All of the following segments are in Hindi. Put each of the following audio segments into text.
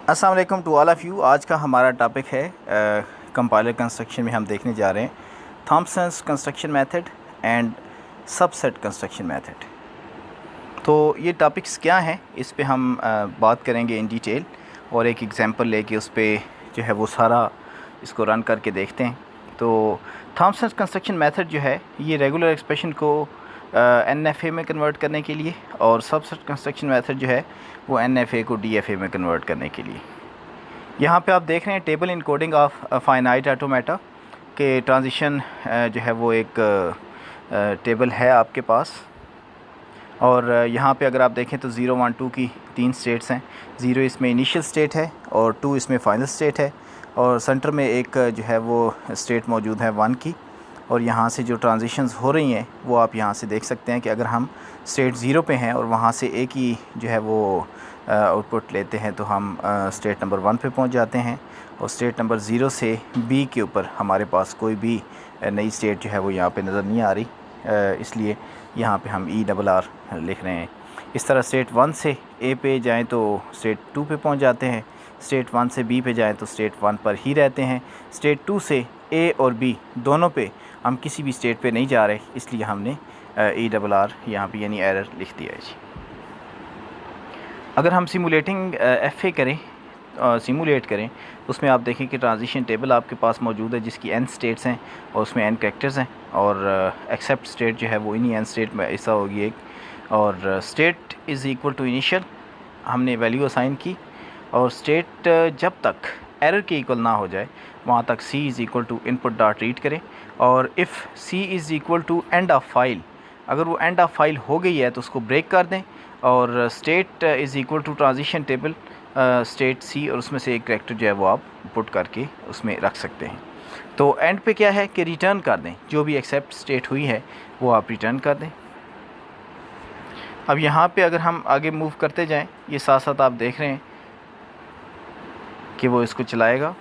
अस्सलाम वालेकुम टू ऑल ऑफ़ यू। आज का हमारा टॉपिक है कंपाइलर कंस्ट्रक्शन में हम देखने जा रहे हैं Thompson's construction method and subset construction method. तो ये टॉपिक्स क्या हैं, इस पे हम बात करेंगे इन डिटेल और एक एग्जांपल लेके उस पे जो है वो सारा इसको रन करके देखते हैं। तो थॉम्पसन्स कंस्ट्रक्शन मेथड जो है ये रेगुलर एक्सप्रेशन को NFA में कन्वर्ट करने के लिए और सबसेट कंस्ट्रक्शन मेथड जो है वो NFA को DFA में कन्वर्ट करने के लिए। यहाँ पे आप देख रहे हैं table encoding of finite automata के ट्रांजिशन जो है वो एक टेबल है आपके पास। और यहाँ पे अगर आप देखें तो 0, 1, 2 की 3 स्टेट्स हैं। 0 इसमें इनिशियल स्टेट है और 2 इसमें फाइनल स्टेट है और सेंटर में एक जो है वो स्टेट मौजूद है 1 की। और यहाँ से जो ट्रांजिशंस हो रही हैं वो आप यहाँ से देख सकते हैं कि अगर हम स्टेट 0 पे हैं और वहाँ से एक ही जो है वो आउटपुट लेते हैं तो हम स्टेट नंबर 1 पे पहुँच जाते हैं और स्टेट नंबर 0 से B के ऊपर हमारे पास कोई भी नई स्टेट जो है वो यहाँ पे नज़र नहीं आ रही, इसलिए यहाँ पे हम ERR लिख रहे हैं। इस तरह स्टेट 1 से A पे जाएँ तो स्टेट 2 पे पहुँच जाते हैं, स्टेट 1 से B पे जाएँ तो स्टेट 1 पर ही रहते हैं, स्टेट 2 से A और B दोनों पे हम किसी भी स्टेट पे नहीं जा रहे, इसलिए हमने ERR यहाँ पे यानी एरर लिख दिया है जी। अगर हम सिमुलेटिंग FA करें, सिमुलेट करें, उसमें आप देखें कि ट्रांजिशन टेबल आपके पास मौजूद है जिसकी n स्टेट्स हैं और उसमें n कैरेक्टर्स हैं और एक्सेप्ट स्टेट जो है वो इन्हीं n स्टेट में ऐसा होगी एक। और state is equal to initial हमने वैल्यू असाइन की और स्टेट जब तक एरर के इक्वल ना हो जाए वहाँ तक C is equal to input dot read करें। और if C is equal to end of file, अगर वो एंड ऑफ फाइल हो गई है तो उसको ब्रेक कर दें और state is equal to transition table state C और उसमें से एक कैरेक्टर जो है वो आप पुट करके उसमें रख सकते हैं। तो एंड पे क्या है कि रिटर्न कर दें, जो भी एक्सेप्ट स्टेट हुई है वो आप रिटर्न कर दें। अब यहाँ पे अगर हम आगे मूव करते जाएं, ये साथ साथ आप देख रहे हैं कि वो इसको चलाएगा।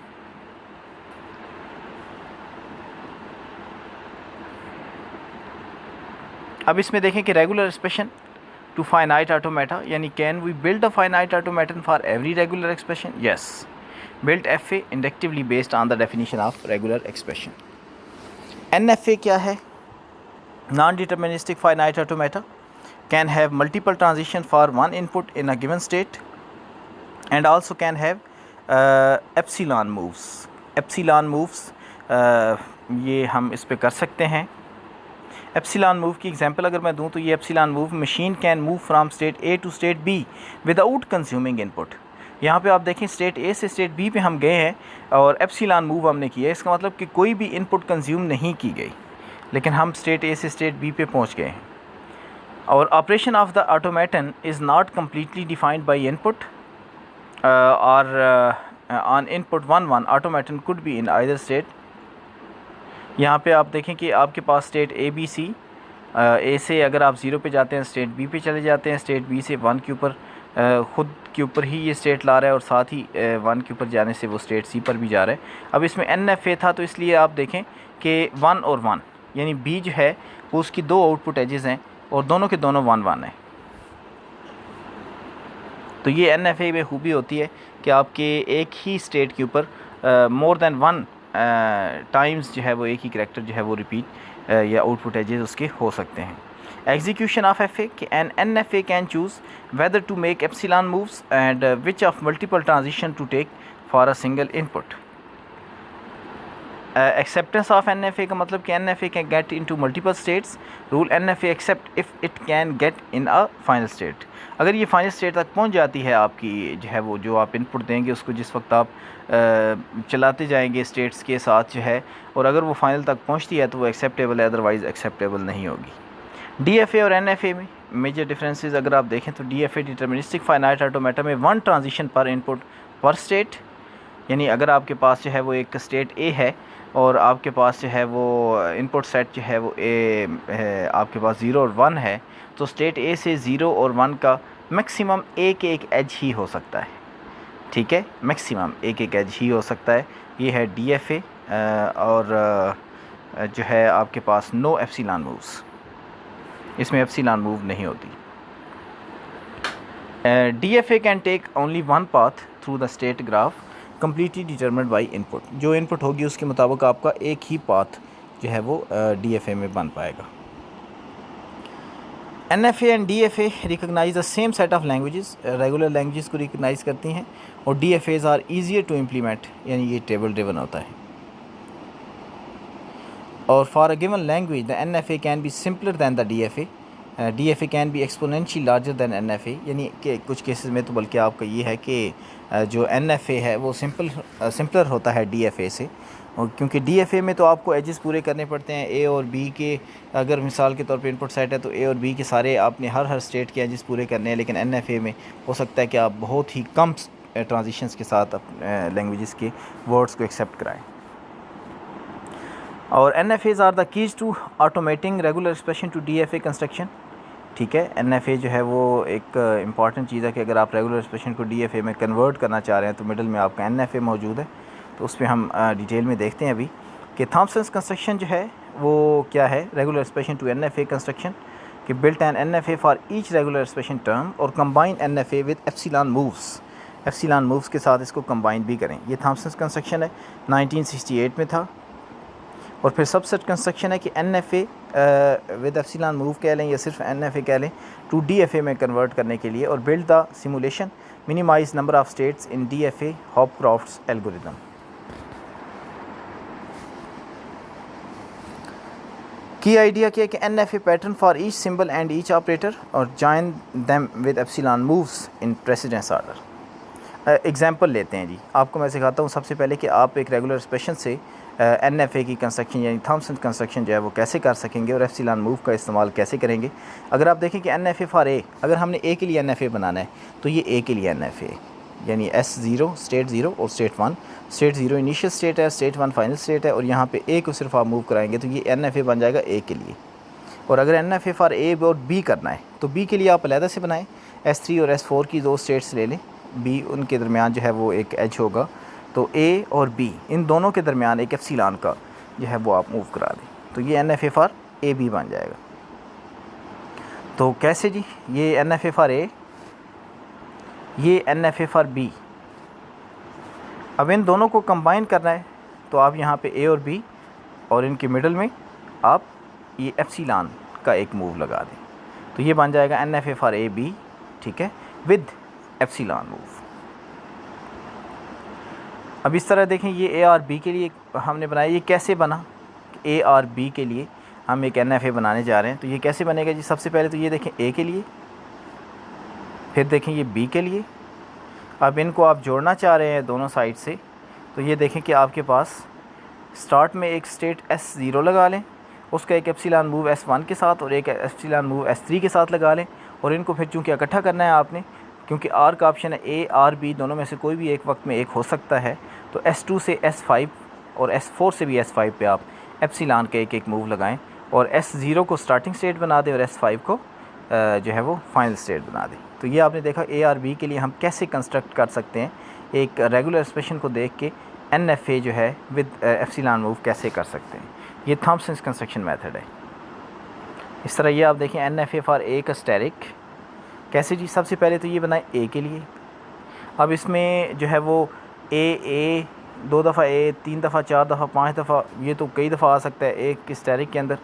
अब इसमें देखें कि regular expression to finite automata, यानी can we build a finite automaton for every regular expression? Yes, build FA inductively based on the definition of regular expression. NFA क्या है? Non deterministic finite automata can have multiple transition for one input in a given state and also can have epsilon moves. Epsilon moves ये हम इस पे कर सकते हैं। एप्सिलॉन मूव की एग्जांपल अगर मैं दूं तो ये epsilon move machine can move from state A to state B without consuming input. यहाँ पे आप देखें स्टेट A से स्टेट B पे हम गए हैं और एप्सिलॉन मूव हमने किया है, इसका मतलब कि कोई भी इनपुट कंज्यूम नहीं की गई, लेकिन हम स्टेट A से स्टेट B पे पहुँच गए हैं। और operation of the automaton is not completely defined by input और on input 1, 1 automaton could be in either state. यहाँ पे आप देखें कि आपके पास स्टेट ABC, A से अगर आप 0 पे जाते हैं स्टेट B पे चले जाते हैं, स्टेट B से 1 के ऊपर ख़ुद के ऊपर ही ये स्टेट ला रहा है और साथ ही 1 के ऊपर जाने से वो स्टेट C पर भी जा रहा है। अब इसमें NFA था तो इसलिए आप देखें कि 1 और 1 यानी B जो है वो उसकी 2 आउटपुट एजेस हैं और दोनों के दोनों 1, 1 है। तो ये NFA में खूबी होती है कि आपके एक ही स्टेट के ऊपर मोर देन 1 टाइम्स जो है वो एक ही करैक्टर जो है वो रिपीट या आउटपुट एजेस उसके हो सकते हैं। Execution of FA an NFA can choose whether to make epsilon moves and which of multiple transition to take for a single input. Acceptance of NFA का मतलब कि NFA can get into multiple states. Rule NFA accept if it can get in a final state. अगर ये फाइनल स्टेट तक पहुंच जाती है आपकी जो है वो जो आप इनपुट देंगे उसको जिस वक्त आप चलाते जाएंगे स्टेट्स के साथ जो है, और अगर वो फाइनल तक पहुंचती है तो वो एक्सेप्टेबल है, अदरवाइज़ एक्सेप्टेबल नहीं होगी। DFA और NFA में मेजर डिफरेंसेस अगर आप देखें तो DFA डिटर्मिनिस्टिक फाइनाइट ऑटोमेटा में 1 ट्रांजिशन पर इनपुट पर स्टेट, यानी अगर आपके पास जो है वो एक स्टेट A है और आपके पास जो है वो इनपुट सेट जो है वो A है, आपके पास 0 और 1 है, तो स्टेट A से 0 और 1 का मैक्सिमम एक एज ही हो सकता है। ठीक है, मैक्सिमम एक एज ही हो सकता है। ये है DFA और जो है आपके पास नो एप्सिलॉन मूव्स, इसमें एप्सिलॉन मूव नहीं होती। DFA can take only one path through the state graph completely determined by input. जो इनपुट होगी उसके मुताबिक आपका एक ही पाथ जो है वो DFA में बन पाएगा। NFA and DFA recognise the same set of languages, regular languages को रिकगनाइज करती हैं, और DFAs are easier to implement, यानी ये टेबल ड्रिवन होता है। और for a given language the NFA can be simpler than the DFA, DFA can be exponentially larger than NFA, यानी कि कुछ केसेस में तो बल्कि आपका ये है कि जो NFA है वो सिंपलर होता है DFA से, और क्योंकि DFA में तो आपको एजेस पूरे करने पड़ते हैं A और B के। अगर मिसाल के तौर पे इनपुट सेट है तो A और B के सारे आपने हर स्टेट के एजेस पूरे करने हैं, लेकिन NFA में हो सकता है कि आप बहुत ही कम ट्रांजिशंस के साथ लैंग्वेजेस के वर्ड्स को एक्सेप्ट कराएं। और NFAs are the keys to automating regular expression to DFA construction. ठीक है, NFA जो है वो एक इम्पॉर्टेंट चीज़ है कि अगर आप रेगुलर एक्सप्रेशन को DFA में कन्वर्ट करना चाह रहे हैं तो मिडल में आपका NFA मौजूद है। तो उस पर हम डिटेल में देखते हैं अभी कि थॉम्पसन्स कंस्ट्रक्शन जो है वो क्या है। Regular expression to NFA construction कि built an NFA for each regular expression term और combine NFA with epsilon moves. Epsilon moves के साथ इसको कंबाइन भी करें। ये थॉम्पसन्स कंस्ट्रक्शन है, 1968 में था। और फिर सबसेट कंस्ट्रक्शन है कि NFA विद एप्सिलॉन मूव कह लें या सिर्फ NFA कह लें, टू DFA में कन्वर्ट करने के लिए, और build the simulation minimize number of states in DFA Hopcroft's algorithm. Key idea क्या है कि NFA pattern for each symbol and each operator और join them with epsilon moves in precedence order. Example लेते हैं जी, आपको मैं सिखाता हूँ सबसे पहले कि आप एक रेगुलर एक्सप्रेशन से NFA की कंस्ट्रक्शन यानी थॉम्पसन कंस्ट्रक्शन जो है वो कैसे कर सकेंगे और एप्सिलॉन मूव का इस्तेमाल कैसे करेंगे। अगर आप देखें कि NFA फॉर A, अगर हमने A के लिए NFA बनाना है तो ये A के लिए NFA यानी S0 स्टेट 0 और स्टेट 1। स्टेट 0 इनिशियल स्टेट है, स्टेट 1 फाइनल स्टेट है, और यहाँ पे A को सिर्फ आप मूव कराएंगे तो ये NFA बन जाएगा A के लिए। और अगर NFA फॉर A और B करना है तो B के लिए आप अलहदा से बनाएं, S3 और S4 की दो स्टेट्स ले लें, B उनके दरमियान जो है वो एक एज होगा, तो A और B इन दोनों के दरमियान एक एप्सिलॉन का जो है वो आप मूव करा दें, तो ये NFA फॉर AB बन जाएगा। तो कैसे जी, ये NFA फॉर A, ये NFA फॉर B। अब इन दोनों को कंबाइन करना है तो आप यहाँ पे A और B और इनके मिडल में आप ये एप्सिलॉन का एक मूव लगा दें, तो ये बन जाएगा NFA फॉर AB, ठीक है, विद एप्सिलॉन मूव। अब इस तरह देखें, ये A और B के लिए हमने बनाया। ये कैसे बना, A और B के लिए हम एक NFA बनाने जा रहे हैं, तो ये कैसे बनेगा जी। सबसे पहले तो ये देखें A के लिए, फिर देखें ये B के लिए। अब इनको आप जोड़ना चाह रहे हैं दोनों साइड से, तो ये देखें कि आपके पास स्टार्ट में एक स्टेट S0 लगा लें, उसका एक एप्सिलॉन मूव S1 के साथ और एक एप्सिलॉन मूव S3 के साथ लगा लें, और इनको फिर चूँकि इकट्ठा करना है आपने, क्योंकि R का ऑप्शन है A और B दोनों में से कोई भी एक वक्त में एक हो सकता है, तो S2 से S5 और S4 से भी S5 पे आप एप्सिलॉन के एक एक मूव लगाएं, और S0 को स्टार्टिंग स्टेट बना दें और S5 को जो है वो फाइनल स्टेट बना दें। तो ये आपने देखा A और B के लिए हम कैसे कंस्ट्रक्ट कर सकते हैं, एक रेगुलर एक्सप्रेशन को देख के NFA जो है विद एप्सिलॉन मूव कैसे कर सकते हैं। ये थॉम्पसन्स कंस्ट्रक्शन मेथड है। इस तरह ये आप देखें NFA फॉर A का स्टेरिक कैसे जी। सबसे पहले तो ये बनाए A के लिए। अब इसमें जो है वो A 2 दफ़ा A 3 दफ़ा 4 दफ़ा 5 दफ़ा, ये तो कई दफ़ा आ सकता है एक स्टेरिक के अंदर।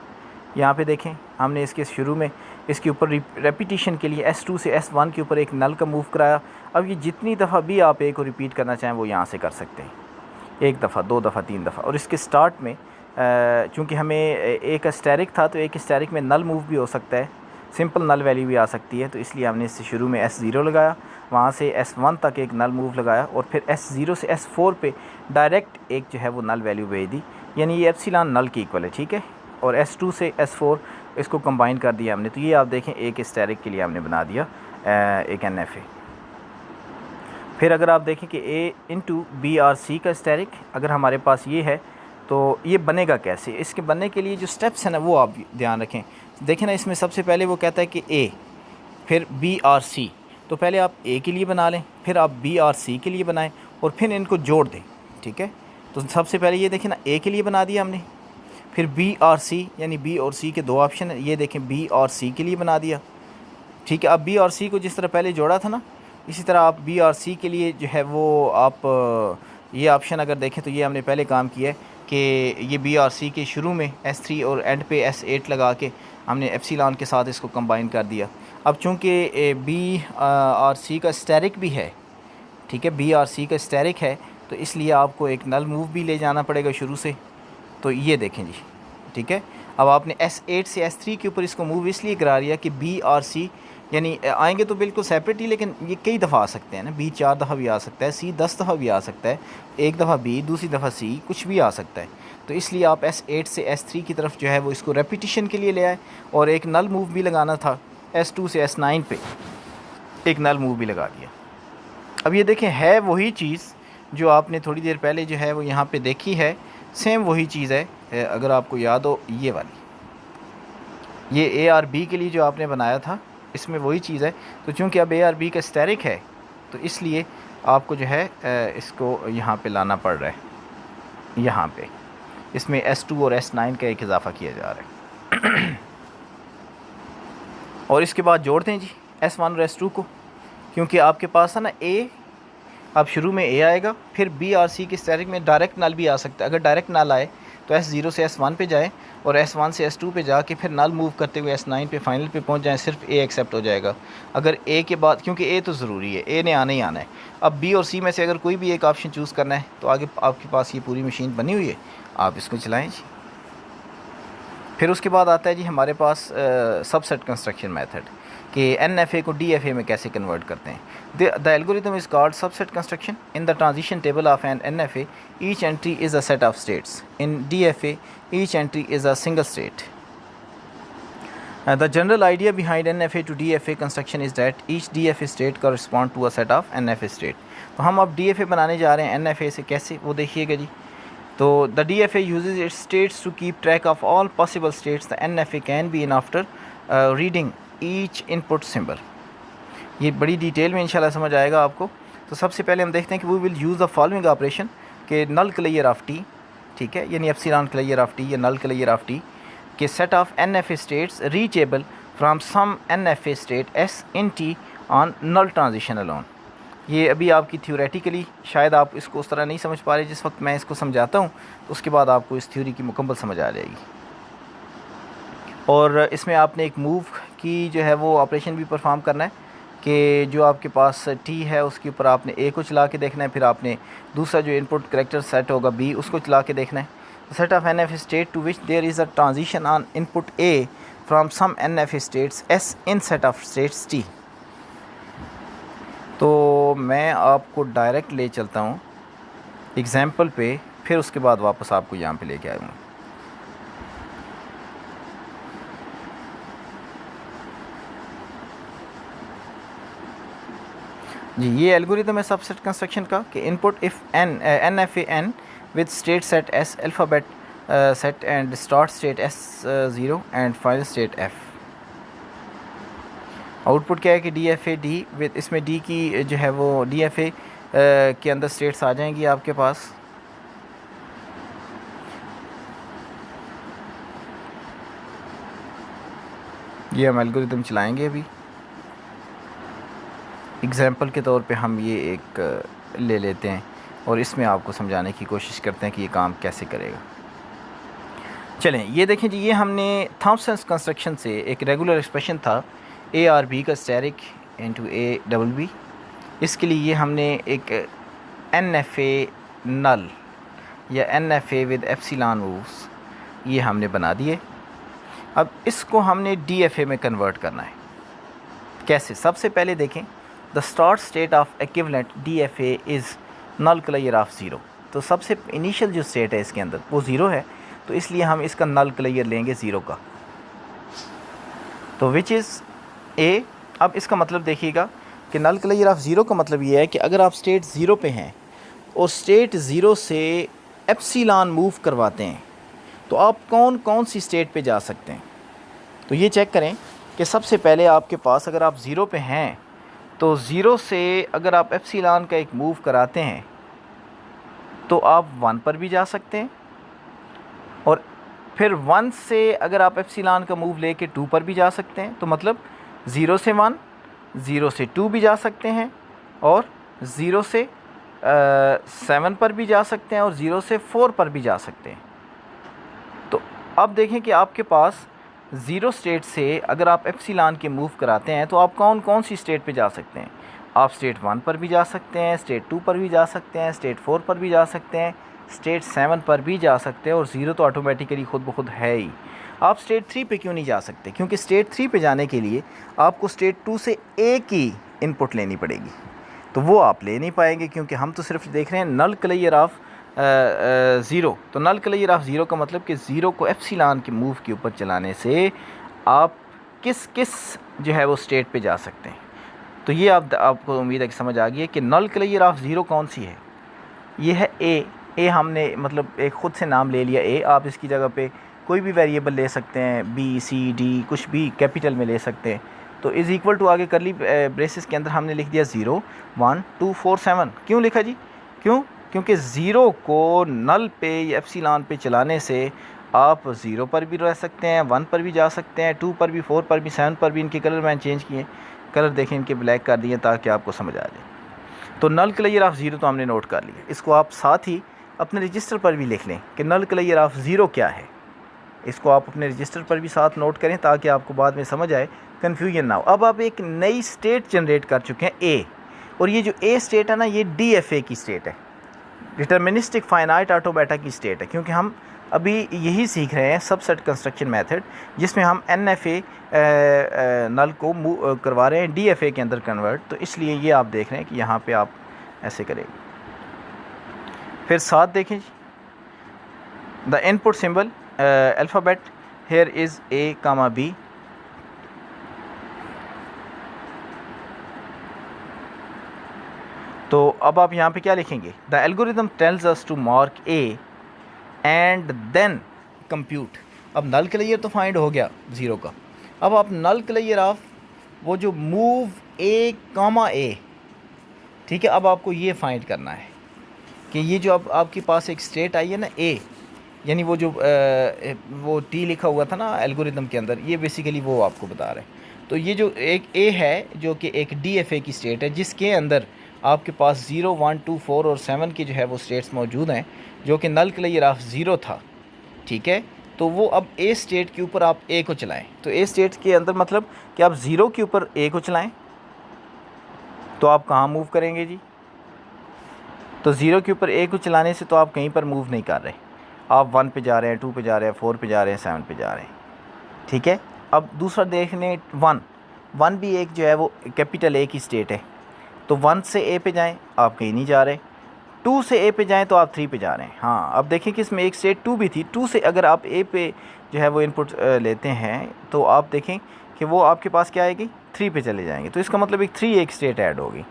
यहाँ पे देखें हमने इसके शुरू में इसके ऊपर रेपिटेशन के लिए S2 से S1 के ऊपर एक नल का मूव कराया। अब ये जितनी दफ़ा भी आप A को रिपीट करना चाहें वो यहाँ से कर सकते हैं, 1 दफ़ा 2 दफ़ा 3 दफ़ा। और इसके स्टार्ट में चूँकि हमें एक स्टेरिक था तो एक स्टेरिक में नल मूव भी हो सकता है, सिंपल नल वैल्यू भी आ सकती है, तो इसलिए हमने इससे शुरू में S0 लगाया, वहाँ से S1 तक एक नल मूव लगाया, और फिर S0 से S4 पे डायरेक्ट एक जो है वो नल वैल्यू भेज दी, यानी ये एप्सिलॉन नल की इक्वल है, ठीक है। और S2 से S4 इसको कंबाइन कर दिया हमने, तो ये आप देखें एक स्टेरिक के लिए हमने बना दिया एक NFA। फिर अगर आप देखें कि A इंटू B और C का स्टेरिक अगर हमारे पास ये है तो ये बनेगा कैसे। इसके बनने के लिए जो स्टेप्स हैं ना वो आप ध्यान रखें। देखें ना, इसमें सबसे पहले वो कहता है कि A फिर B और C, तो पहले आप A के लिए बना लें, फिर आप B और C के लिए बनाएं और फिर इनको जोड़ दें, ठीक है। तो सबसे पहले ये देखें ना, A के लिए बना दिया हमने, फिर B और C यानी B और C के दो ऑप्शन है, ये देखें B और C के लिए बना दिया, ठीक है। अब बी और सी को जिस तरह पहले जोड़ा था ना, इसी तरह आप बी और सी के लिए जो है वो आप ये ऑप्शन अगर देखें तो ये हमने पहले काम किया है कि ये बी और सी के शुरू में S3 और एंड पे S8 लगा के हमने एप्सिलॉन के साथ इसको कंबाइन कर दिया। अब चूँकि बी और सी का स्टेरिक भी है, ठीक है, बी और सी का स्टेरिक है, तो इसलिए आपको एक नल मूव भी ले जाना पड़ेगा शुरू से। तो ये देखें जी, ठीक है। अब आपने S8 से S3 के ऊपर इसको मूव इसलिए करा दिया कि बी और सी यानी आएंगे तो बिल्कुल सेपरेट ही, लेकिन ये कई दफ़ा आ सकते हैं ना, बी 4 दफ़ा भी आ सकता है, सी 10 दफ़ा भी आ सकता है, एक दफ़ा बी, दूसरी दफ़ा सी, कुछ भी आ सकता है। तो इसलिए आप S8 से S3 की तरफ जो है वो इसको रेपिटिशन के लिए ले आए, और एक नल मूव भी लगाना था S2 से S9 पे, एक नल मूव भी लगा दिया। अब ये देखें, है वही चीज़ जो आपने थोड़ी देर पहले जो है वो यहाँ पे देखी है, सेम वही चीज़ है। अगर आपको याद हो, ये वाली, ये ए आर बी के लिए जो आपने बनाया था, इसमें वही चीज़ है। तो चूँकि अब ए आर बी का स्टेरिक है, तो इसलिए आपको जो है इसको यहाँ पे लाना पड़ रहा है। यहाँ पे इसमें S2 और S9 का एक इजाफ़ा किया जा रहा है। और इसके बाद जोड़ते हैं जी S1 और S2 को, क्योंकि आपके पास है ना ए, अब शुरू में ए आएगा, फिर बी और सी के स्टेरिक में डायरेक्ट नल भी आ सकता है। अगर डायरेक्ट नल आए तो S0 से S1 पे जाए, और S1 से S2 पे जाके फिर नल मूव करते हुए S9 पे फाइनल पे पहुंच जाए, सिर्फ ए एक्सेप्ट हो जाएगा। अगर ए के बाद, क्योंकि ए तो ज़रूरी है, ए ने आना ही आना है। अब बी और सी में से अगर कोई भी एक ऑप्शन चूज़ करना है, तो आगे आपके पास ये पूरी मशीन बनी हुई है, आप इसको चलाएँ जी। फिर उसके बाद आता है जी हमारे पास सबसेट कंस्ट्रक्शन मेथड, कि NFA को DFA में कैसे कन्वर्ट करते हैं। The algorithm is called subset construction. In the transition table of an NFA each entry is a set of states. In DFA each entry is a single state. The general idea behind NFA to DFA construction is that each DFA state correspond to a set of NFA state। तो हम अब DFA बनाने जा रहे हैं NFA से, कैसे वो देखिएगा जी। तो the DFA uses its states to keep track of all possible states the NFA can be in after reading each input symbol। ये बड़ी डिटेल में इंशाल्लाह समझ आएगा आपको। तो सबसे पहले हम देखते हैं कि we will use the following operation, के नल क्लियर ऑफ टी, ठीक है, यानी एप्सिलॉन क्लियर ऑफ टी या नल क्लियर ऑफ टी के set of NFA states reachable from some NFA state S in T on null transition alone. ये अभी आपकी थ्योरेटिकली शायद आप इसको उस तरह नहीं समझ पा रहे, जिस वक्त मैं इसको समझाता हूँ तो उसके बाद आपको इस थ्योरी की मुकम्मल समझ आ जाएगी। और इसमें आपने एक मूव की जो है वो ऑपरेशन भी परफॉर्म करना है, कि जो आपके पास टी है उसके ऊपर आपने ए को चला के देखना है, फिर आपने दूसरा जो इनपुट करेक्टर सेट होगा बी, उसको चला के देखना है। Set of NFA state to which there is a transition on input A from some NFA states S in set of states T। तो मैं आपको डायरेक्ट ले चलता हूँ एग्ज़ाम्पल पे, फिर उसके बाद वापस आपको यहाँ पे लेके आऊँगा। जी, ये एल्गोरिथम है सबसेट कंस्ट्रक्शन का, कि input if NFA n with state set S alphabet set and start state S0 and final state F। Output क्या है कि DFA D विद, इसमें D की जो है वो DFA के अंदर स्टेट्स आ जाएंगी आपके पास। ये हम एल्गोरिथम चलाएंगे अभी एग्ज़ाम्पल के तौर पे, हम ये एक ले लेते हैं और इसमें आपको समझाने की कोशिश करते हैं कि ये काम कैसे करेगा। चलें, ये देखें जी, ये हमने थॉम्पसन कंस्ट्रक्शन से एक रेगुलर एक्सप्रेशन था ARB का स्टेरिक इंटू ABB। इसके लिए ये हमने एक NFA नल या NFA विद एप्सिलॉन मूव्स ये हमने बना दिए। अब इसको हमने DFA में कन्वर्ट करना है। कैसे? सबसे पहले देखें, the start state of equivalent DFA is null clear of zero. तो सबसे इनिशियल जो स्टेट है इसके अंदर वो ज़ीरो है, तो इसलिए हम इसका नल क्लियर लेंगे ज़ीरो का, तो विच इज़ A। अब इसका मतलब देखिएगा कि नल क्लियर ऑफ ज़ीरो का मतलब ये है कि अगर आप स्टेट ज़ीरो पे हैं और स्टेट ज़ीरो से एप्सिलॉन मूव करवाते हैं, तो आप कौन कौन सी स्टेट पे जा सकते हैं। तो ये चेक करें कि सबसे पहले आपके पास, अगर आप ज़ीरो पे हैं तो ज़ीरो से अगर आप एप्सिलॉन का एक मूव कराते हैं तो आप 1 पर भी जा सकते हैं, और फिर 1 से अगर आप एप्सिलॉन का मूव लेके 2 पर भी जा सकते हैं। तो मतलब 0 से 1, 0 से 2 भी जा सकते हैं, और 0 से 7 पर भी जा सकते हैं, और 0 से 4 पर भी जा सकते हैं। तो अब देखें कि आपके पास 0 स्टेट से अगर आप एप्सिलॉन के मूव कराते हैं तो आप कौन कौन सी स्टेट पे जा सकते हैं। आप स्टेट 1 पर भी जा सकते हैं, स्टेट 2 पर भी जा सकते हैं, स्टेट 4 पर भी जा सकते हैं, स्टेट 7 पर भी जा सकते हैं, और 0 तो ऑटोमेटिकली ख़ुद ब खुद है ही। आप स्टेट 3 पे क्यों नहीं जा सकते? क्योंकि स्टेट 3 पे जाने के लिए आपको स्टेट 2 से एक ही इनपुट लेनी पड़ेगी, तो वो आप ले नहीं पाएंगे, क्योंकि हम तो सिर्फ देख रहे हैं नल क्लियर ऑफ 0। तो नल क्लियर ऑफ 0 का मतलब कि 0 को एप्सिलॉन के मूव के ऊपर चलाने से आप किस किस जो है वो स्टेट पे जा सकते हैं। तो ये आपको उम्मीद है कि समझ आ गई है कि नल क्लियर ऑफ 0 कौन सी है। ये है ए हमने मतलब एक ख़ुद से नाम ले लिया ए। आप इसकी जगह पे कोई भी वेरिएबल ले सकते हैं, बी सी डी कुछ भी कैपिटल में ले सकते हैं। तो इज़ इक्वल टू आगे करली ब्रेसेस के अंदर हमने लिख दिया 0 1 2 4 7। क्यों लिखा जी? क्योंकि 0 को नल पे या एप्सिलॉन पे चलाने से आप 0 पर भी रह सकते हैं, 1 पर भी जा सकते हैं, 2 पर भी, 4 पर भी, 7 पर भी। इनके कलर मैंने चेंज किए, कलर देखें इनके ब्लैक कर दिए ताकि आपको समझ आ जाए। तो नल क्लियर ऑफ 0 तो हमने नोट कर लिया। इसको आप साथ ही अपने रजिस्टर पर भी लिख लें कि नल क्लियर ऑफ 0 क्या है। इसको आप अपने रजिस्टर पर भी साथ नोट करें ताकि आपको बाद में समझ आए, कन्फ्यूजन ना हो। अब आप एक नई स्टेट जनरेट कर चुके हैं ए, और ये जो ए स्टेट है ना, ये DFA की स्टेट है, डिटर्मिनिस्टिक फाइनाइट ऑटोमेटा की स्टेट है। क्योंकि हम अभी यही सीख रहे हैं सबसेट कंस्ट्रक्शन मेथड, जिसमें हम NFA नल को करवा रहे हैं DFA के अंदर कन्वर्ट। तो इसलिए ये आप देख रहे हैं कि यहाँ पे आप ऐसे करेंगे। फिर साथ देखें, the input symbol alphabet here is A, B। तो अब आप यहाँ पे क्या लिखेंगे? The algorithm tells us to mark A and then compute. अब नल क्लियर तो फाइंड हो गया 0 का। अब आप नल क्लियर ऑफ वो जो मूव A, A, ठीक है, अब आपको ये फाइंड करना है कि ये जो अब आपके पास एक स्टेट आई है ना A, यानी वो जो वो T लिखा हुआ था ना एल्गोरिदम के अंदर, ये बेसिकली वो आपको बता रहे हैं। तो ये जो एक A है जो कि एक DFA की स्टेट है, जिसके अंदर आपके पास 0 1 2 4 और 7 की जो है वो स्टेट्स मौजूद हैं, जो कि नल क्लियर ऑफ 0 था। ठीक है, तो वो अब A स्टेट के ऊपर आप A को चलाएं। तो A स्टेट के अंदर मतलब कि आप 0 के ऊपर A को चलाएं, तो आप कहाँ मूव करेंगे जी? तो 0 के ऊपर A को चलाने से तो आप कहीं पर मूव नहीं कर रहे। आप 1 पे जा रहे हैं, 2 पे जा रहे हैं, 4 पे जा रहे हैं, 7 पे जा रहे हैं। ठीक है, अब दूसरा देखने 1 भी एक जो है वो कैपिटल A की स्टेट है। तो 1 से A पे जाएं, आप कहीं नहीं जा रहे। 2 से A पे जाएं तो आप 3 पे जा रहे हैं। हाँ, अब देखें कि इसमें एक स्टेट 2 भी थी। 2 से अगर आप A पे जो है वो इनपुट लेते हैं तो आप देखें कि वो आपके पास क्या आएगी? 3 पे चले जाएंगे। तो इसका मतलब एक स्टेट ऐड होगी।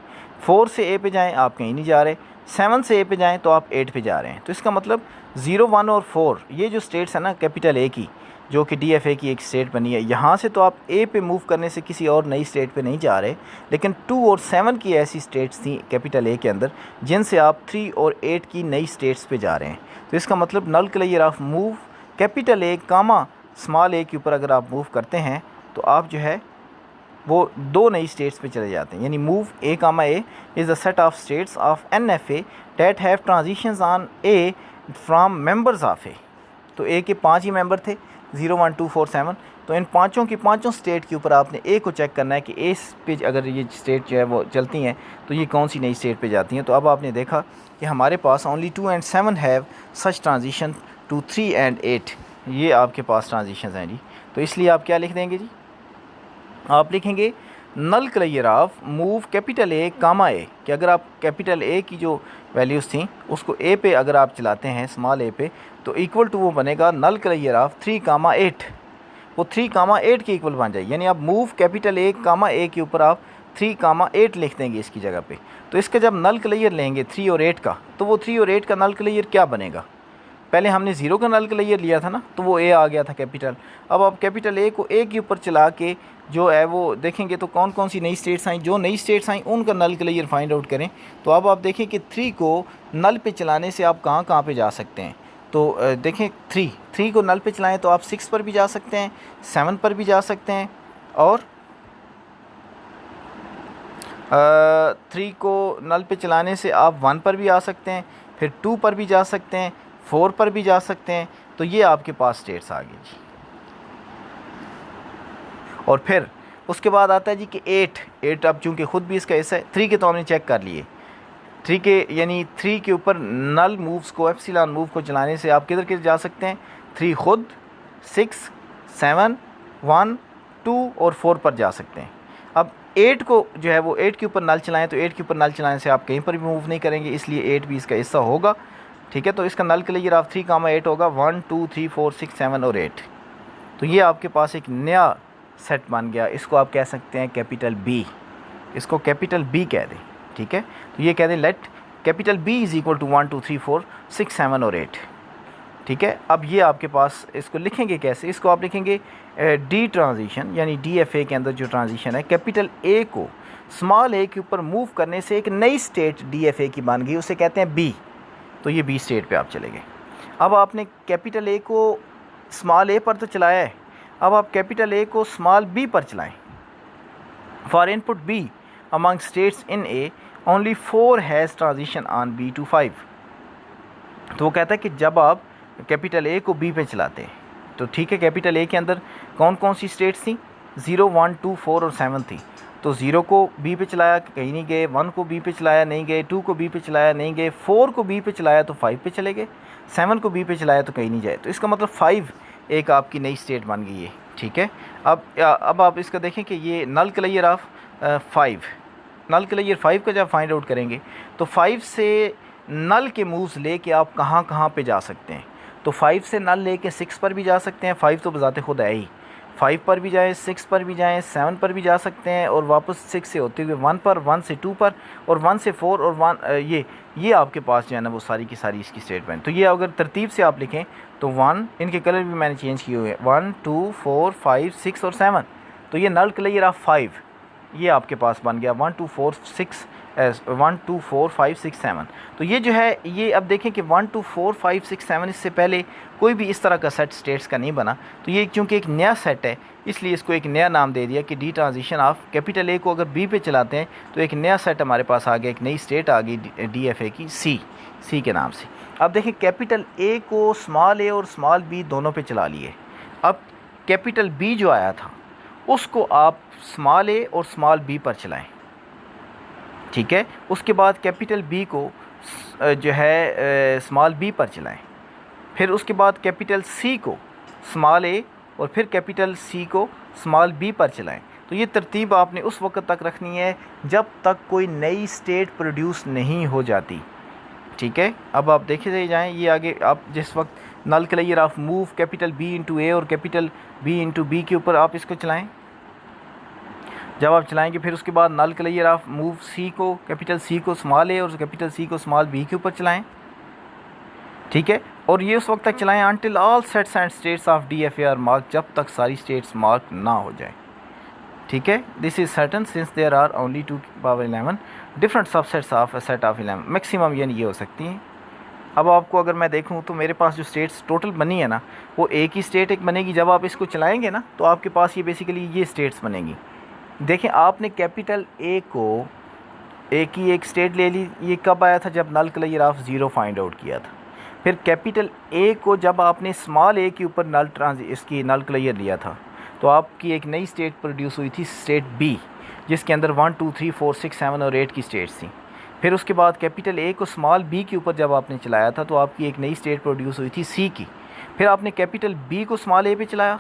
4 से A पे जाएं, आप कहीं नहीं जा रहे। 7 से A पे जाएं तो आप 8 पे जा रहे हैं। तो इसका मतलब 0 1 और 4 ये जो स्टेट्स है ना कैपिटल A की, जो कि DFA की एक स्टेट बनी है, यहाँ से तो आप A पे मूव करने से किसी और नई स्टेट पे नहीं जा रहे। लेकिन 2 और 7 की ऐसी स्टेट्स थी कैपिटल A के अंदर जिनसे आप 3 और 8 की नई स्टेट्स पे जा रहे हैं। तो इसका मतलब null clear of move capital A, small a के ऊपर अगर आप मूव करते हैं तो आप जो है वो 2 नई स्टेट्स पे चले जाते हैं। यानी move A, is the set of states of NFA that have transitions on A from members of A। तो A के 5 ही मेंबर थे, 0 1 2 4 7। तो इन पाँचों की पाँचों स्टेट के ऊपर आपने A को चेक करना है कि A पे अगर ये स्टेट जो है वो चलती हैं तो ये कौन सी नई स्टेट पे जाती हैं। तो अब आपने देखा कि हमारे पास only 2 and 7 have such transition to 3 and 8। ये आपके पास ट्रांजिशंस हैं जी। तो इसलिए आप क्या लिख देंगे जी? आप लिखेंगे null clear of move capital A, कि अगर आप कैपिटल A की जो वैल्यूज़ थी उसको A पे अगर आप चलाते हैं स्मॉल a पे, तो इक्वल टू वो बनेगा नल क्लियर ऑफ 3, 8। वो 3, 8 के इक्वल बन जाए। यानी आप मूव कैपिटल A, A के ऊपर आप 3, 8 लिख देंगे इसकी जगह पे। तो इसका जब नल क्लियर लेंगे 3 और 8 का, तो वो 3 और 8 का नल क्लियर क्या बनेगा? पहले हमने 0 का नल क्लियर लिया था ना, तो वो A आ गया था कैपिटल। अब आप कैपिटल A को A के ऊपर चला के जो है वो देखेंगे तो कौन कौन सी नई स्टेट्स आई। जो नई स्टेट्स आई उनका नल क्लियर फाइंड आउट करें। तो अब आप देखें कि 3 को नल पे चलाने से आप कहाँ कहाँ पे जा सकते हैं। तो देखें 3 को नल पे चलाएं तो आप 6 पर भी जा सकते हैं, 7 पर भी जा सकते हैं, और 3 को नल पे चलाने से आप 1 पर भी आ सकते हैं, फिर 2 पर भी जा सकते हैं, 4 पर भी जा सकते हैं। तो ये आपके पास स्टेट्स आ गई जी। और फिर उसके बाद आता है जी कि 8 अब चूँकि ख़ुद भी इसका हिस्सा है। 3 के तो हमने चेक कर लिए, 3 के यानी 3 के ऊपर नल मूव्स को, एप्सिलॉन मूव को चलाने से आप किधर किधर जा सकते हैं, 3 ख़ुद, 6, 7, 1, 2 और 4 पर जा सकते हैं। अब 8 को जो है वो 8 के ऊपर नल चलाएं तो 8 के ऊपर नल चलाने से आप कहीं पर भी मूव नहीं करेंगे, इसलिए 8 भी इसका हिस्सा होगा। ठीक है, तो इसका नल क्लियर आप 3, 8 होगा, 1, 2, 3, 4, 6, 7 और 8। तो ये आपके पास एक नया सेट बन गया। इसको आप कह सकते हैं कैपिटल बी, इसको कैपिटल बी कह दें। ठीक है, तो ये कह दें let capital B is equal to 1, 2, 3, 4, 6, 7 और 8। ठीक है, अब ये आपके पास, इसको लिखेंगे कैसे, इसको आप लिखेंगे डी ट्रांजिशन, यानी डी एफ ए के अंदर जो ट्रांजिशन है, कैपिटल ए को स्मॉल ए के ऊपर मूव करने से एक नई स्टेट डी एफ ए की बन गई, उसे कहते हैं बी। तो ये बी स्टेट पे आप चले गए। अब आपने कैपिटल ए को स्मॉल ए पर तो चलाया है, अब आप कैपिटल ए को स्मॉल बी पर चलाएं। For input B among states in A only 4 has transition on B to 5। तो वो कहता है कि जब आप कैपिटल ए को बी पे चलाते हैं तो ठीक है, कैपिटल ए के अंदर कौन कौन सी स्टेट्स थी, 0, 1, 2, 4 और 7 थी। तो 0 को बी पे चलाया, कहीं नहीं गए, 1 को बी पे चलाया, नहीं गए, 2 को बी पे चलाया, नहीं गए, 4 को बी पे चलाया तो 5 पे चले गए, 7 को बी पे चलाया तो कहीं नहीं जाए। तो इसका मतलब 5 एक आपकी नई स्टेट बन गई है। ठीक है, अब आप इसका देखें कि ये नल क्लियर ऑफ 5, नल क्लियर 5 का जब फाइंड आउट करेंगे तो 5 से नल के मूव्स लेके आप कहाँ कहाँ पे जा सकते हैं। तो 5 से नल लेके 6 पर भी जा सकते हैं, 5 तो बजाते खुद है ही, 5 पर भी जाएँ, 6 पर भी जाएँ, 7 पर भी जा सकते हैं, और वापस 6 से होते हुए 1 पर, 1 से 2 पर, और 1 से 4 और 1 ये आपके पास जो है ना वो सारी की सारी इसकी स्टेटमेंट। तो ये अगर तरतीब से आप लिखें तो 1, इनके कलर भी मैंने चेंज किए हुए हैं, 1, 2, 4, 5, 6 और 7। तो ये नल क्लियर ऑफ 5 ये आपके पास बन गया, 1, 2, 4, 6, 1, 2, 4, 5, 6, 7। तो ये जो है ये अब देखें कि 1, 2, 4, 5, 6, 7 इससे पहले कोई भी इस तरह का सेट स्टेट्स का नहीं बना। तो ये चूँकि एक नया सेट है इसलिए इसको एक नया नाम दे दिया कि D transition of capital A को अगर बी पे चलाते हैं तो एक नया सेट हमारे पास आ गया, एक नई स्टेट आ गई डी एफ ए की, सी के नाम से। अब देखें कैपिटल ए को स्मॉल ए और स्मॉल बी दोनों पे चला लिए। अब कैपिटल बी जो आया था उसको आप स्मॉल ए और स्मॉल बी पर चलाएं। ठीक है, उसके बाद कैपिटल बी को जो है स्मॉल बी पर चलाएं, फिर उसके बाद कैपिटल सी को स्मॉल ए और फिर कैपिटल सी को स्मॉल बी पर चलाएं। तो ये तरतीब आपने उस वक्त तक रखनी है जब तक कोई नई स्टेट प्रोड्यूस नहीं हो जाती। ठीक है, अब आप देखे जाएँ ये आगे, आप जिस वक्त null clear of move capital B into A और कैपिटल बी इंटू बी के ऊपर आप इसको चलाएं, जब आप चलाएंगे फिर उसके बाद नल क्लियर ऑफ मूव सी को, कैपिटल सी को स्मॉल ए और कैपिटल सी को स्मॉल बी के ऊपर चलाएं। ठीक है, और ये उस वक्त तक चलाएं until all sets and states of D F A R mark, जब तक सारी स्टेट्स मार्क ना हो जाए। ठीक है, this is certain since there are only 2 power 11 different subsets of a set of 11, maximum यानी ये हो सकती हैं। अब आपको अगर मैं देखूं तो मेरे पास जो स्टेट्स टोटल बनी है ना वो एक ही स्टेट एक बनेगी। जब आप इसको चलाएंगे ना तो आपके पास ये बेसिकली ये स्टेट्स बनेंगी। देखें, आपने कैपिटल ए को ए की एक स्टेट ले ली, ये कब आया था, जब null clear of 0 find out किया था। फिर कैपिटल ए को जब आपने स्मॉल ए के ऊपर इसकी नल क्लियर लिया था तो आपकी एक नई स्टेट प्रोड्यूस हुई थी, स्टेट बी, जिसके अंदर 1, 2, 3, 4, 6, 7 और 8 की स्टेट्स थी। फिर उसके बाद कैपिटल ए को स्मॉल बी के ऊपर जब आपने चलाया था तो आपकी एक नई स्टेट प्रोड्यूस हुई थी, सी की। फिर आपने कैपिटल बी को स्मॉल ए पे चलाया,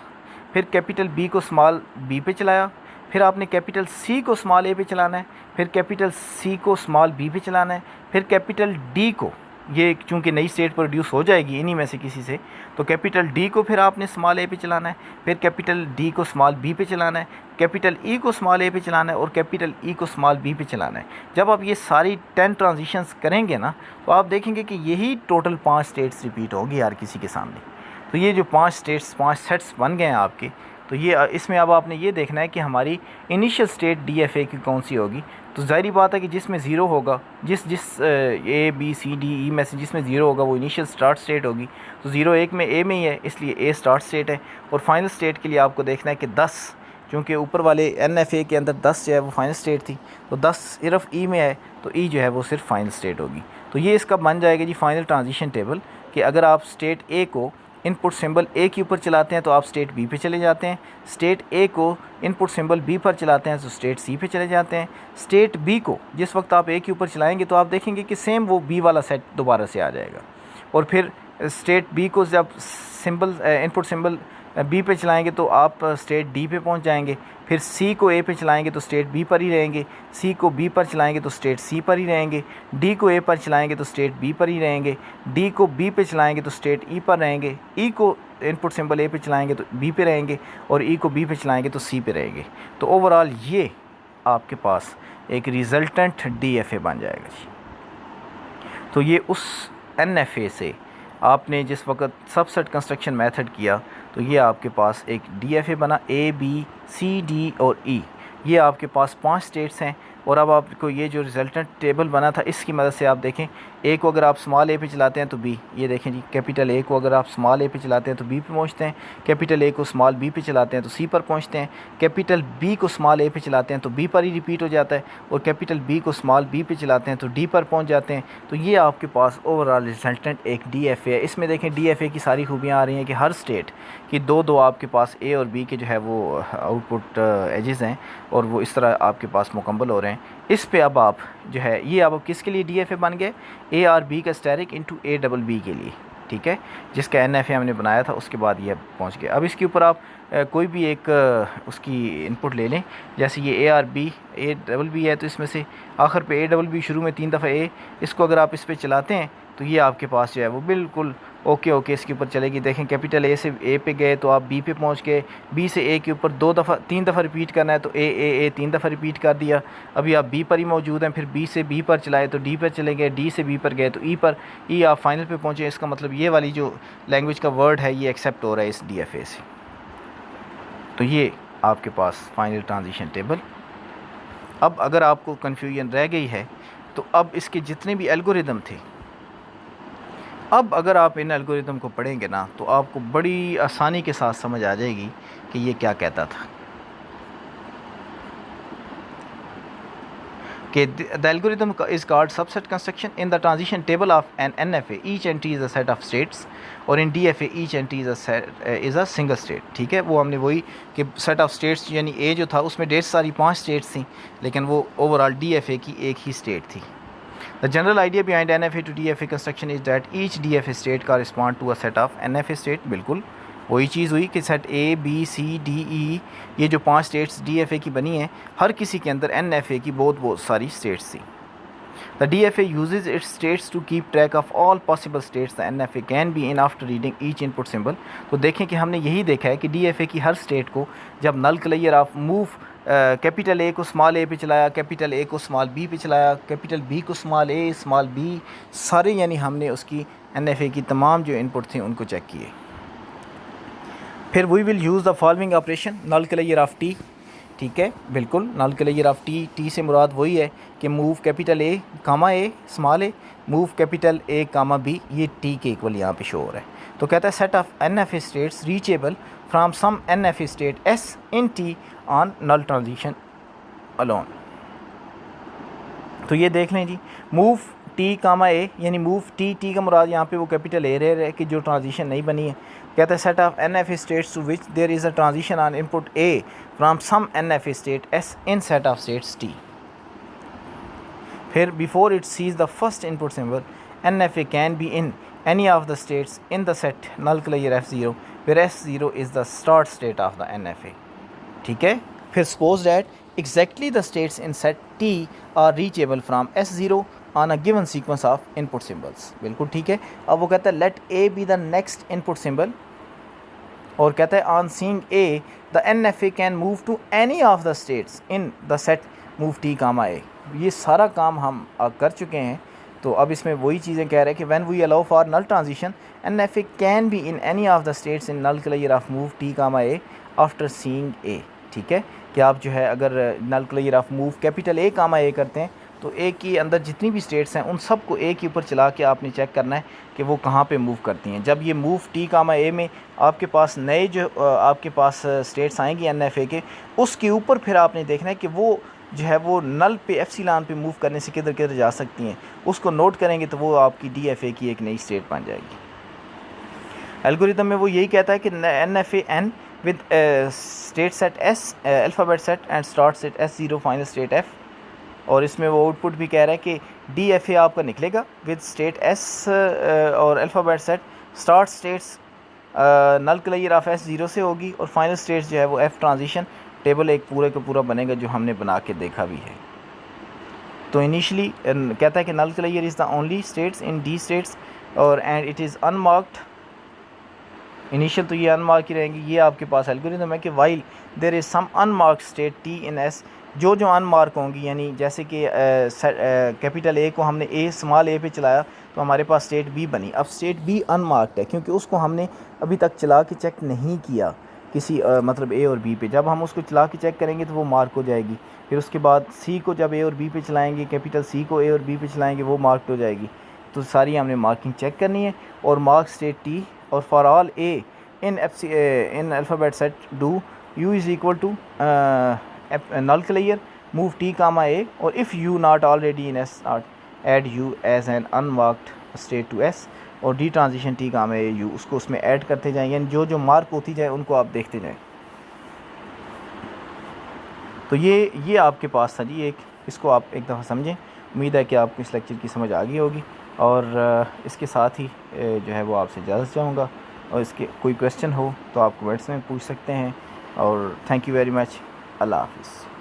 फिर कैपिटल बी को स्मॉल बी पे चलाया, फिर आपने कैपिटल सी को स्मॉल ए पे चलाना है, फिर कैपिटल सी को स्मॉल बी पे चलाना है, फिर कैपिटल डी को, ये चूँकि नई स्टेट प्रोड्यूस हो जाएगी इन्हीं में से किसी से, तो कैपिटल डी को फिर आपने स्मॉल ए पे चलाना है, फिर कैपिटल डी को स्मॉल बी पे चलाना है, कैपिटल ई को स्मॉल ए पे चलाना है और कैपिटल ई को स्मॉल बी पे चलाना है। जब आप ये सारी 10 ट्रांजिशंस करेंगे ना तो आप देखेंगे कि यही टोटल 5 स्टेट्स रिपीट होगी हर किसी के सामने। तो ये जो 5 स्टेट्स 5 सेट्स बन गए हैं आपके, तो ये इसमें अब आपने ये देखना है कि हमारी initial state D F A की कौन सी होगी। तो ज़ाहिर बात है कि जिसमें ज़ीरो होगा, जिस A B C D E में से जिसमें ज़ीरो होगा वो इनिशियल स्टार्ट स्टेट होगी। तो 0 1 में ए में ही है इसलिए ए स्टार्ट स्टेट है। और फाइनल स्टेट के लिए आपको देखना है कि 10 चूँकि ऊपर वाले NFA के अंदर 10 जो है वो फाइनल स्टेट थी, तो 10 सिर्फ ई में है, तो ई जो है वो सिर्फ फाइनल स्टेट होगी। तो ये इसका बन जाएगा जी फाइनल ट्रांजिशन टेबल, कि अगर आप स्टेट ए को इनपुट सिंबल ए के ऊपर चलाते हैं तो आप स्टेट बी पे चले जाते हैं, स्टेट ए को इनपुट सिंबल बी पर चलाते हैं तो स्टेट सी पे चले जाते हैं, स्टेट बी को जिस वक्त आप ए के ऊपर चलाएंगे तो आप देखेंगे कि सेम वो बी वाला सेट दोबारा से आ जाएगा। और फिर स्टेट बी को जब सिंबल इनपुट सिंबल बी पे चलाएंगे तो आप स्टेट डी पे पहुंच जाएंगे, फिर सी को ए पे चलाएंगे तो स्टेट बी पर ही रहेंगे, सी को बी पर चलाएंगे तो स्टेट सी पर ही रहेंगे, डी को ए पर चलाएंगे तो स्टेट बी पर ही रहेंगे, डी को बी पे चलाएंगे तो स्टेट ई पर रहेंगे, ई को इनपुट सिंबल ए पे चलाएंगे तो बी पे रहेंगे, और ई को बी पे चलाएंगे तो सी पे रहेंगे। तो ओवरऑल ये आपके पास एक रिज़ल्टेंट DFA बन जाएगा जी। तो ये उस NFA से आपने जिस वक्त सबसेट कंस्ट्रक्शन मेथड किया तो ये आपके पास एक DFA बना, A B C D और E, ये आपके पास 5 स्टेट्स हैं। और अब आपको ये जो रिजल्टेंट टेबल बना था इसकी मदद से आप देखें, ए को अगर आप स्मॉल ए पे चलाते हैं तो बी, ये देखें जी, कैपिटल ए को अगर आप स्मॉल ए पे चलाते हैं तो बी पे पहुंचते हैं, कैपिटल ए को स्मॉल बी पे चलाते हैं तो सी पर पहुंचते हैं, कैपिटल बी को स्मॉल ए पे चलाते हैं तो बी पर ही रिपीट हो जाता है, और कैपिटल बी को स्मॉल बी पे चलाते हैं तो डी पर पहुँच जाते हैं। तो ये आपके पास ओवरऑल रिजल्टेंट एक DFA है। इसमें देखें DFA की सारी खूबियाँ आ रही हैं कि हर स्टेट की दो आपके पास ए और बी के जो है वो आउटपुट एजेस हैं, और वो इस तरह आपके पास मुकम्मल हो रहे हैं। इस पे अब आप जो है ये अब किसके लिए DFA बन गए, ARB का स्टैटिक इंटू ABB के लिए, ठीक है, जिसका NFA हमने बनाया था उसके बाद ये पहुंच गया। अब इसके ऊपर आप कोई भी एक उसकी इनपुट ले लें, जैसे ये ARB ABB है, तो इसमें से आखिर पे ABB शुरू में 3 दफ़ा A, इसको अगर आप इस पर चलाते हैं तो ये आपके पास जो है वो बिल्कुल ओके इसके ऊपर चलेगी। देखें कैपिटल ए से ए पे गए तो आप बी पे पहुंच गए, बी से ए के ऊपर 3 दफ़ा रिपीट करना है तो ए 3 दफ़ा रिपीट कर दिया। अभी आप बी पर ही मौजूद हैं, फिर बी से बी पर चलाए तो डी पर चले गए, डी से बी पर गए तो ई पर, ई आप फाइनल पे पहुँचे। इसका मतलब ये वाली जो लैंग्वेज का वर्ड है ये एक्सेप्ट हो रहा है इस DFA से। तो ये आपके पास फाइनल ट्रांजिशन टेबल। अब अगर आपको कन्फ्यूजन रह गई है तो अब इसके जितने भी एल्गोरिदम थे, अब अगर आप इन एल्गोरिदम को पढ़ेंगे ना तो आपको बड़ी आसानी के साथ समझ आ जाएगी कि ये क्या कहता था। कि the algorithm is called subset construction in the transition table of an NFA. Each entry is a set of states, और in DFA each entry is a single state। ठीक है, वो हमने वही कि set of states यानी A जो था उसमें ढेर सारी 5 स्टेट्स थी, लेकिन वो ओवरऑल DFA की एक ही स्टेट थी। The general idea behind NFA to DFA construction is that each DFA state correspond to a set of NFA state। बिल्कुल वही चीज़ हुई कि set A B C D E, ये जो 5 स्टेट्स DFA की बनी हैं, हर किसी के अंदर NFA की बहुत सारी स्टेट्स थी। The DFA uses its states to keep track of all possible states the NFA can be in after reading each input symbol। तो देखें कि हमने यही देखा है कि DFA की हर स्टेट को जब null clear of move capital A को स्मॉल ए पे चलाया, कैपिटल ए को स्मॉल बी पे चलाया, कैपिटल बी को स्मॉल ए स्मॉल बी, सारे यानी हमने उसकी NFA की तमाम जो इनपुट थे उनको चेक किए। फिर we will use the following operation, null clear of T. ठीक है, बिल्कुल नल क्लियर ऑफ टी से मुराद वही है कि move capital A comma A small A, move capital A comma B, ये टी के इक्वल यहाँ पे शो हो रहा है। तो कहता है set of NFA states reachable from some NFA state S in T on null transition alone. तो ये देख लें जी, मूव टी कामा ए यानी मूव टी का मुराद यहाँ पे वो कैपिटल ए रहे कि जो ट्रांजिशन नहीं बनी है। कहता है set of NFA states to which there is a transition on input A from some NFA state S in set of states T। फिर before it sees the first input symbol NFA can be in any of the states in the set null clear F0 where F0 is the start state of the NFA। ठीक है, फिर suppose that exactly the states in set T are reachable from S0 on a given sequence of input symbols। बिल्कुल ठीक है। अब वो कहता है let A be the next input symbol, और कहता है on seeing A the NFA can move to any of the states in the set move T comma A। ये सारा काम हम कर चुके हैं। तो अब इसमें वही चीज़ें कह रहे हैं कि when we allow for null transition NFA can be in any of the states in null clear of move T comma A after seeing A। ठीक है, कि आप जो है अगर null clear of move capital A comma A करते हैं तो ए के अंदर जितनी भी स्टेट्स हैं उन सब को ए के ऊपर चला के आपने चेक करना है कि वो कहाँ पे मूव करती हैं। जब ये मूव टी कामा ए में आपके पास नए जो आपके पास स्टेट्स आएंगी एन-एफ-ए के, उसके ऊपर फिर आपने देखना है कि वो जो है वो नल पे एप्सिलॉन पे मूव करने से किधर किधर जा सकती हैं। उसको नोट करेंगे तो वो आपकी डी-एफ-ए की एक नई स्टेट बन जाएगी। एल्गोरिथम में वो यही कहता है कि NFA N with state set S, alphabet set and start set S0, final state F। और इसमें वो आउटपुट भी कह रहा है कि डी-एफ-ए आपका निकलेगा विद स्टेट S और alphabet set, start states null clear of S0 से होगी और फाइनल स्टेट्स जो है वो F ट्रांजिशन। टेबल एक पूरे का पूरा बनेगा जो हमने बना के देखा भी है। तो इनिशियली कहता है कि null clear is the only states in D states और and it is unmarked. Initial तो ये अनमार्क ही रहेंगी। ये आपके पास एल्गोरिथम है कि while there is some unmarked state T in S, जो अनमार्क होंगी, यानी जैसे कि कैपिटल ए को हमने ए स्मॉल ए पे चलाया तो हमारे पास स्टेट बी बनी। अब स्टेट बी अनमार्क्ड है क्योंकि उसको हमने अभी तक चला के चेक नहीं किया किसी मतलब ए और बी पे। जब हम उसको चला के चेक करेंगे तो वो मार्क हो जाएगी। फिर उसके बाद सी को जब ए और बी पे चलाएँगे, कैपिटल सी को ए और बी पे चलाएँगे, वो मार्क हो जाएगी। तो सारी हमने मार्किंग चेक करनी है और मार्क स्टेट टी और for all A in in alphabet set do U is equal to null clear move t comma a, और if u not already in s not add u as an unmarked state to s और d transition t comma a u, उसको उसमें ऐड करते जाएं, यानी जो मार्क होती जाए उनको आप देखते जाएं। तो ये आपके पास था जी एक, इसको आप एक दफ़ा समझें। उम्मीद है कि आपको इस लेक्चर की समझ आ गई होगी और इसके साथ ही जो है वो आपसे इजाज़त चाहूँगा। और इसके कोई क्वेश्चन हो तो आप कमेंट्स में पूछ सकते हैं। और थैंक यू वेरी मच। अल्लाह हाफ़िज़।